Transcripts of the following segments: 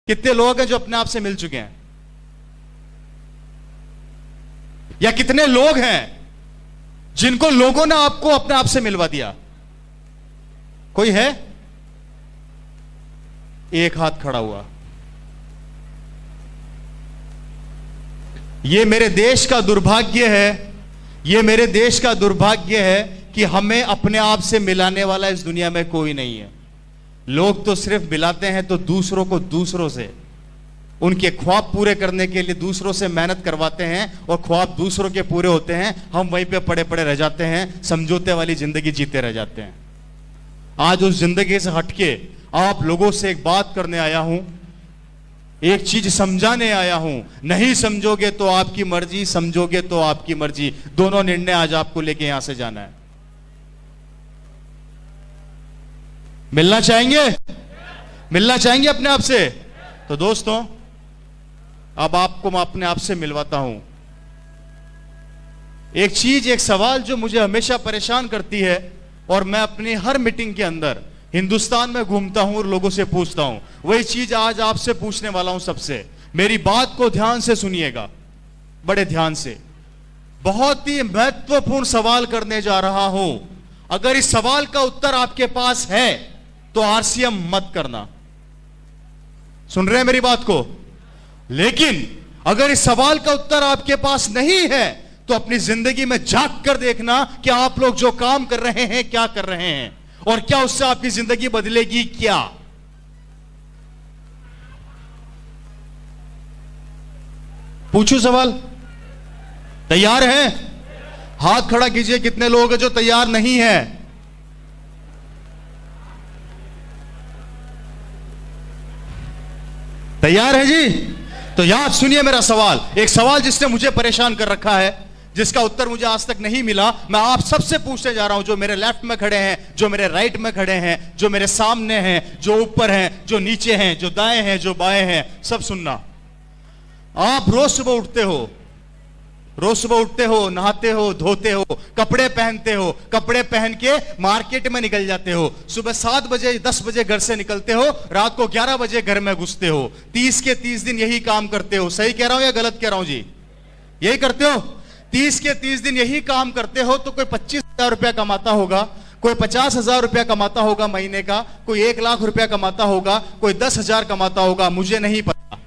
कितने लोग हैं जो अपने आप से मिल चुके हैं? या कितने लोग हैं जिनको लोगों ने आपको अपने आप से मिलवा दिया? कोई है? एक हाथ खड़ा हुआ। यह मेरे देश का दुर्भाग्य है, यह मेरे देश का दुर्भाग्य है कि हमें अपने आप से मिलाने वाला इस दुनिया में कोई नहीं है। लोग तो सिर्फ मिलाते हैं तो दूसरों को दूसरों से, उनके ख्वाब पूरे करने के लिए दूसरों से मेहनत करवाते हैं, और ख्वाब दूसरों के पूरे होते हैं, हम वहीं पे पड़े पड़े रह जाते हैं, समझौते वाली जिंदगी जीते रह जाते हैं। आज उस जिंदगी से हटके आप लोगों से एक बात करने आया हूं, एक चीज समझाने आया हूं। नहीं समझोगे तो आपकी मर्जी, समझोगे तो आपकी मर्जी, दोनों निर्णय आज आपको लेके यहां से जाना है। मिलना चाहेंगे? मिलना चाहेंगे अपने आप से? तो दोस्तों, अब आपको मैं अपने आप से मिलवाता हूं। एक चीज, एक सवाल जो मुझे हमेशा परेशान करती है, और मैं अपनी हर मीटिंग के अंदर हिंदुस्तान में घूमता हूं और लोगों से पूछता हूं, वही चीज आज आपसे पूछने वाला हूं सबसे। मेरी बात को ध्यान से सुनिएगा, बड़े ध्यान से। बहुत ही महत्वपूर्ण सवाल करने जा रहा हूं। अगर इस सवाल का उत्तर आपके पास है तो आरसीएम मत करना। सुन रहे हैं मेरी बात को? लेकिन अगर इस सवाल का उत्तर आपके पास नहीं है तो अपनी जिंदगी में झांक कर देखना कि आप लोग जो काम कर रहे हैं क्या कर रहे हैं, और क्या उससे आपकी जिंदगी बदलेगी क्या? पूछूं सवाल? तैयार हैं? हाथ खड़ा कीजिए कितने लोग हैं जो तैयार नहीं है। तैयार है जी? तो याद सुनिए मेरा सवाल, एक सवाल जिसने मुझे परेशान कर रखा है, जिसका उत्तर मुझे आज तक नहीं मिला। मैं आप सबसे पूछने जा रहा हूं, जो मेरे लेफ्ट में खड़े हैं, जो मेरे राइट में खड़े हैं, जो मेरे सामने हैं, जो ऊपर हैं, जो नीचे हैं, जो दाएं हैं, जो बाएं हैं, सब सुनना। आप रोज सुबह उठते हो, रोज सुबह उठते हो, नहाते हो, धोते हो, कपड़े पहनते हो, कपड़े पहन के मार्केट में निकल जाते हो, सुबह 7 बजे 10 बजे घर से निकलते हो, रात को 11 बजे घर में घुसते हो। 30 के 30 दिन यही काम करते हो। सही कह रहा हूं या गलत कह रहा हूं जी? यही करते हो? 30 के 30 दिन यही काम करते हो। तो कोई 25,000 रुपया कमाता होगा, कोई 50,000 रुपया कमाता होगा महीने का, कोई 1,00,000 रुपया कमाता होगा, कोई 10,000 कमाता होगा, मुझे नहीं पता।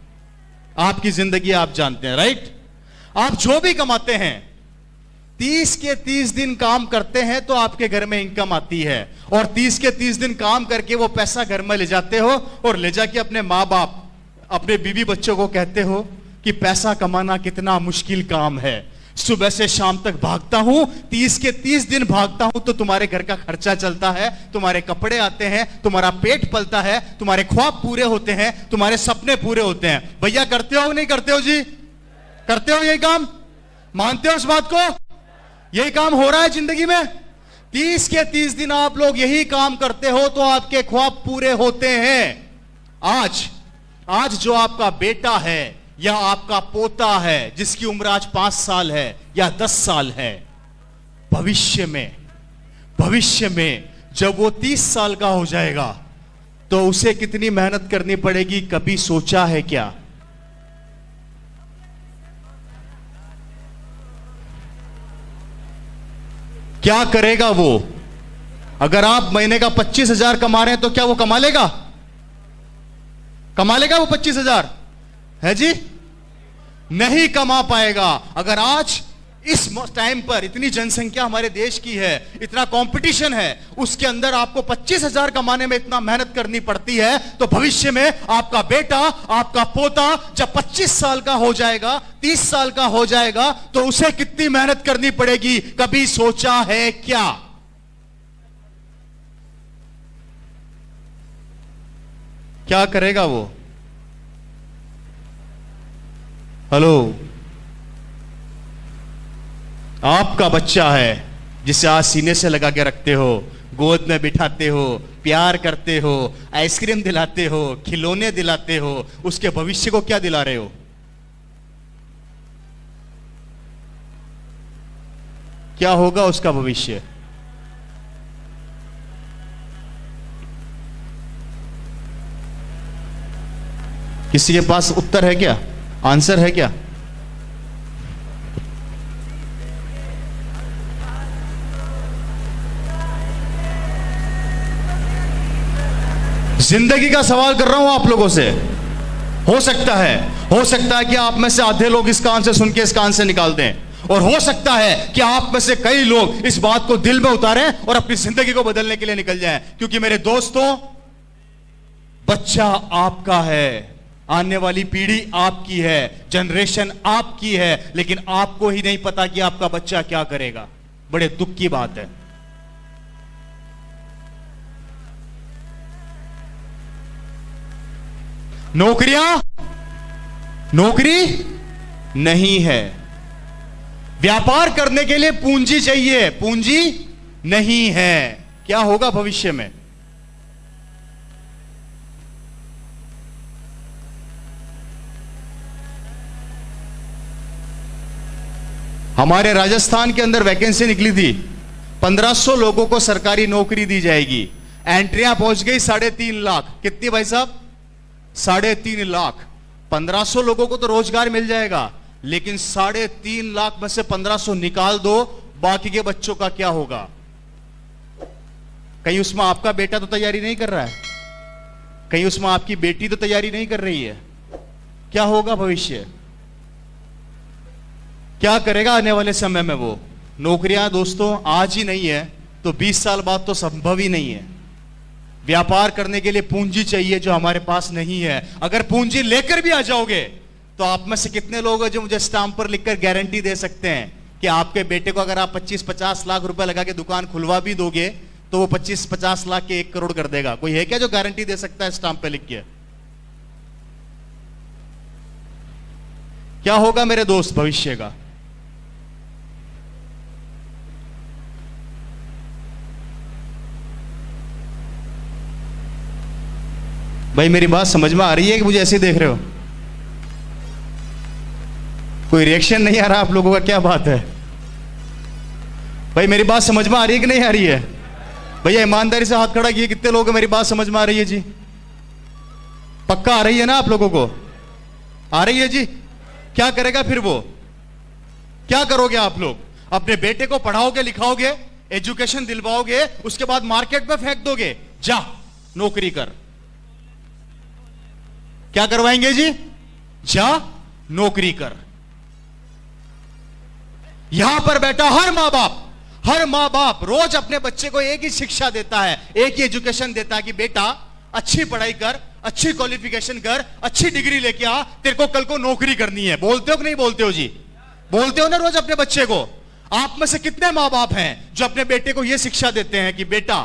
आपकी जिंदगी आप जानते हैं, राइट? आप जो भी कमाते हैं, 30 के 30 दिन काम करते हैं तो आपके घर में इनकम आती है, और 30 के 30 दिन काम करके वो पैसा घर में ले जाते हो, और ले जाके अपने माँ बाप, अपने बीवी बच्चों को कहते हो कि पैसा कमाना कितना मुश्किल काम है। सुबह से शाम तक भागता हूं, 30 के 30 दिन भागता हूं तो तुम्हारे घर का खर्चा चलता है, तुम्हारे कपड़े आते हैं, तुम्हारा पेट पलता है, तुम्हारे ख्वाब पूरे होते हैं, तुम्हारे सपने पूरे होते हैं। भैया करते हो नहीं करते हो जी? करते हो यही काम? मानते हो इस बात को? यही काम हो रहा है जिंदगी में। 30 के 30 दिन आप लोग यही काम करते हो तो आपके ख्वाब पूरे होते हैं। आज जो आपका बेटा है या आपका पोता है, जिसकी उम्र आज 5 साल है या 10 साल है, भविष्य में जब वो 30 साल का हो जाएगा तो उसे कितनी मेहनत करनी पड़ेगी, कभी सोचा है क्या? क्या करेगा वो? अगर आप महीने का 25,000 कमा रहे हैं तो क्या वो कमा लेगा? कमा लेगा वो 25,000? है जी? नहीं कमा पाएगा। अगर आज इस टाइम पर इतनी जनसंख्या हमारे देश की है, इतना कंपटीशन है, उसके अंदर आपको 25,000 कमाने में इतना मेहनत करनी पड़ती है, तो भविष्य में आपका बेटा, आपका पोता जब 25 साल का हो जाएगा, 30 साल का हो जाएगा, तो उसे कितनी मेहनत करनी पड़ेगी, कभी सोचा है क्या? क्या करेगा वो? हेलो, आपका बच्चा है जिसे आज सीने से लगा के रखते हो, गोद में बिठाते हो, प्यार करते हो, आइसक्रीम दिलाते हो, खिलौने दिलाते हो, उसके भविष्य को क्या दिला रहे हो? क्या होगा उसका भविष्य? किसी के पास उत्तर है क्या? आंसर है क्या? जिंदगी का सवाल कर रहा हूं आप लोगों से। हो सकता है कि आप में से आधे लोग इसका आंसर सुन के इसका आंसर निकाल दें, और हो सकता है कि आप में से कई लोग इस बात को दिल में उतारें और अपनी जिंदगी को बदलने के लिए निकल जाएं। क्योंकि मेरे दोस्तों, बच्चा आपका है, आने वाली पीढ़ी आपकी है, जनरेशन आपकी है, लेकिन आपको ही नहीं पता कि आपका बच्चा क्या करेगा। बड़े दुख की बात है। नौकरी नहीं है। व्यापार करने के लिए पूंजी चाहिए, पूंजी नहीं है। क्या होगा भविष्य में? हमारे राजस्थान के अंदर वैकेंसी निकली थी, 1500 लोगों को सरकारी नौकरी दी जाएगी। एंट्रियां पहुंच गई 3.5 लाख। कितनी भाई साहब? 3.5 लाख। 1500 लोगों को तो रोजगार मिल जाएगा, लेकिन 3.5 लाख में से 1500 निकाल दो, बाकी के बच्चों का क्या होगा? कहीं उसमें आपका बेटा तो तैयारी नहीं कर रहा है, कहीं उसमें आपकी बेटी तो तैयारी नहीं कर रही है। क्या होगा भविष्य? क्या करेगा आने वाले समय में वो? नौकरियां दोस्तों आज ही नहीं है तो 20 साल बाद तो संभव ही नहीं है। व्यापार करने के लिए पूंजी चाहिए जो हमारे पास नहीं है। अगर पूंजी लेकर भी आ जाओगे तो आप में से कितने लोग हैं जो मुझे स्टाम्प पर लिखकर गारंटी दे सकते हैं कि आपके बेटे को अगर आप 25-50 लाख रुपए लगा के दुकान खुलवा भी दोगे तो वो 25-50 लाख के 1 करोड़ कर देगा? कोई है क्या जो गारंटी दे सकता है स्टाम्प पे लिख के? क्या होगा मेरे दोस्त भविष्य का? भाई मेरी बात समझ में आ रही है कि मुझे ऐसे ही देख रहे हो? कोई रिएक्शन नहीं आ रहा आप लोगों का, क्या बात है? भाई मेरी बात समझ में आ रही है कि नहीं आ रही है? भैया ईमानदारी से हाथ खड़ा किए, कितने लोग हैं मेरी बात समझ में आ रही है जी? पक्का आ रही है ना आप लोगों को? आ रही है जी? क्या करेगा फिर वो? क्या करोगे आप लोग? अपने बेटे को पढ़ाओगे, लिखाओगे, एजुकेशन दिलवाओगे, उसके बाद मार्केट में फेंक दोगे, जा नौकरी कर। क्या करवाएंगे जी? जा नौकरी कर। यहां पर बैठा हर मां बाप रोज अपने बच्चे को एक ही शिक्षा देता है, एक ही एजुकेशन देता है कि बेटा अच्छी पढ़ाई कर, अच्छी क्वालिफिकेशन कर, अच्छी डिग्री लेके आ, तेरे को कल को नौकरी करनी है। बोलते हो कि नहीं बोलते हो जी? बोलते हो ना रोज अपने बच्चे को? आप में से कितने मां बाप हैं जो अपने बेटे को यह शिक्षा देते हैं कि बेटा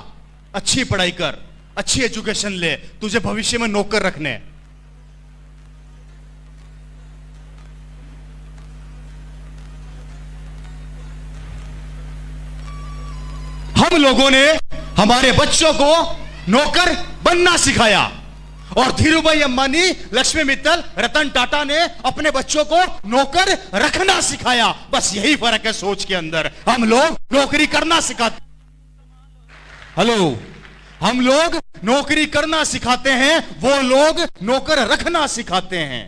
अच्छी पढ़ाई कर, अच्छी एजुकेशन ले, तुझे भविष्य में नौकर रखने? हम लोगों ने हमारे बच्चों को नौकर बनना सिखाया, और धीरूभाई अंबानी, लक्ष्मी मित्तल, रतन टाटा ने अपने बच्चों को नौकर रखना सिखाया। बस यही फर्क है सोच के अंदर। हम लोग नौकरी करना सिखाते, हेलो, हम लोग नौकरी करना सिखाते हैं, वो लोग नौकर रखना सिखाते हैं।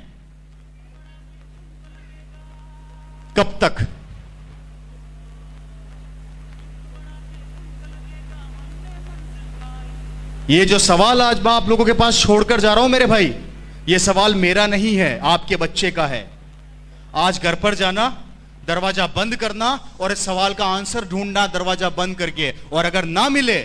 कब तक? ये जो सवाल आज मैं आप लोगों के पास छोड़कर जा रहा हूं मेरे भाई, ये सवाल मेरा नहीं है, आपके बच्चे का है। आज घर पर जाना, दरवाजा बंद करना और इस सवाल का आंसर ढूंढना दरवाजा बंद करके, और अगर ना मिले,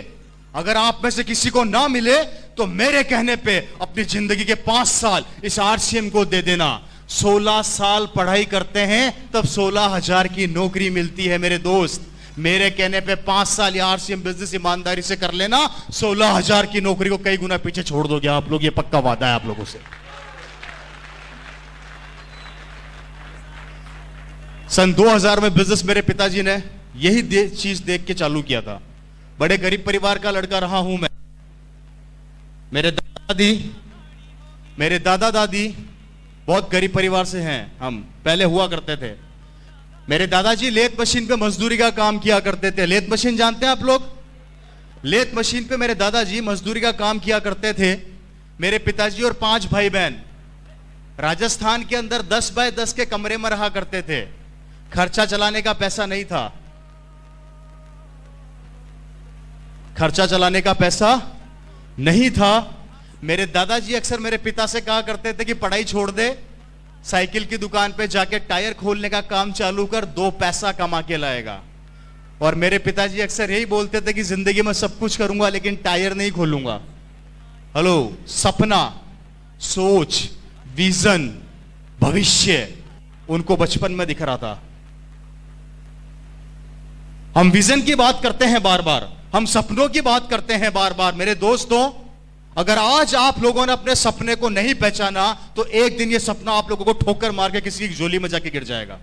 अगर आप में से किसी को ना मिले तो मेरे कहने पे अपनी जिंदगी के 5 साल इस आरसीएम को दे देना। 16 साल पढ़ाई करते हैं तब 16,000 की नौकरी मिलती है मेरे दोस्त। मेरे कहने पे 5 साल आरसीएम बिजनेस ईमानदारी से कर लेना, 16,000 की नौकरी को कई गुना पीछे छोड़ दोगे आप लोग। ये पक्का वादा है आप लोगों से। सन 2000 में बिजनेस मेरे पिताजी ने यही चीज देख के चालू किया था। बड़े गरीब परिवार का लड़का रहा हूं मैं। मेरे दादा दादी बहुत गरीब परिवार से हैं, हम पहले हुआ करते थे। मेरे दादाजी लेथ मशीन पे मजदूरी का काम किया करते थे। लेथ मशीन जानते हैं आप लोग? लेथ मशीन पे मेरे दादाजी मजदूरी का काम किया करते थे। मेरे पिताजी और 5 भाई बहन, राजस्थान के अंदर 10 बाय 10 के कमरे में रहा करते थे, खर्चा चलाने का पैसा नहीं था, खर्चा चलाने का पैसा नहीं था। मेरे दादाजी अक्सर मेरे पिता से कहा करते थे कि पढ़ाई छोड़ दे, साइकिल की दुकान पे जाके टायर खोलने का काम चालू कर, 2 पैसा कमा के लाएगा। और मेरे पिताजी अक्सर यही बोलते थे कि जिंदगी में सब कुछ करूंगा लेकिन टायर नहीं खोलूंगा। हेलो, सपना, सोच, विजन, भविष्य उनको बचपन में दिख रहा था। हम विजन की बात करते हैं बार बार, हम सपनों की बात करते हैं बार बार। मेरे दोस्तों, अगर आज आप लोगों ने अपने सपने को नहीं पहचाना तो एक दिन ये सपना आप लोगों को ठोकर मार के किसी की झोली में जाके गिर जाएगा।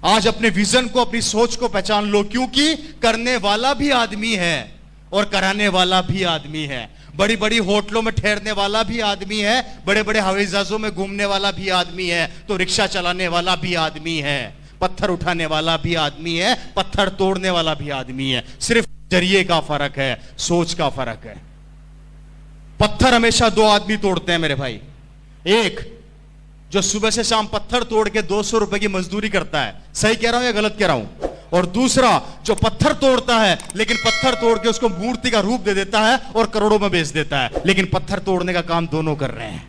आज अपने विजन को, अपनी सोच को पहचान लो, क्योंकि करने वाला भी आदमी है और कराने वाला भी आदमी है। बड़ी बड़ी होटलों में ठहरने वाला भी आदमी है, बड़े बड़े हवाई जहाजों में घूमने वाला भी आदमी है, तो रिक्शा चलाने वाला भी आदमी है, पत्थर उठाने वाला भी आदमी है, पत्थर तोड़ने वाला भी आदमी है। सिर्फ जरिए का फर्क है, सोच का फर्क है। पत्थर हमेशा 2 आदमी तोड़ते हैं मेरे भाई। एक जो सुबह से शाम पत्थर तोड़ के 200 रुपए की मजदूरी करता है, सही कह रहा हूं या गलत कह रहा हूं? और दूसरा जो पत्थर तोड़ता है लेकिन पत्थर तोड़ के उसको मूर्ति का रूप दे देता है और करोड़ों में बेच देता है, लेकिन पत्थर तोड़ने का काम दोनों कर रहे हैं।